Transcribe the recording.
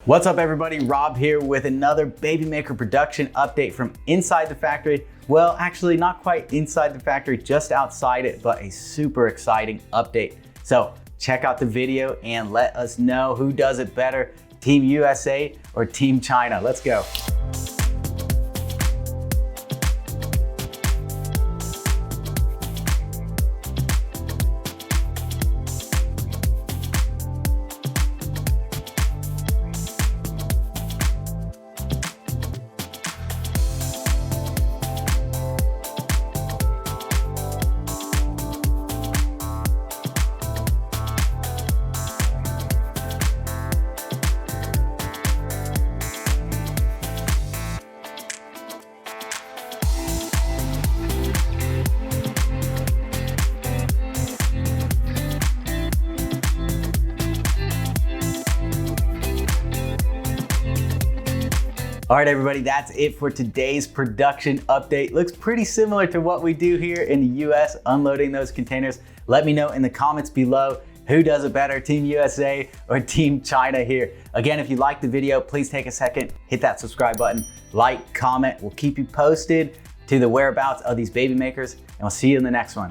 What's up everybody, Rob here with another Babymaker production update from inside the factory. Well, actually not quite inside the factory, just outside it, but a super exciting update. So check out the video and let us know who does it better, Team USA or Team China. Let's go. All right, everybody, that's it for today's production update. Looks pretty similar to what we do here in the US, unloading those containers. Let me know in the comments below who does it better, Team USA or Team China here. Again, if you liked the video, please take a second, hit that subscribe button, like, comment. We'll keep you posted to the whereabouts of these baby makers, and we'll see you in the next one.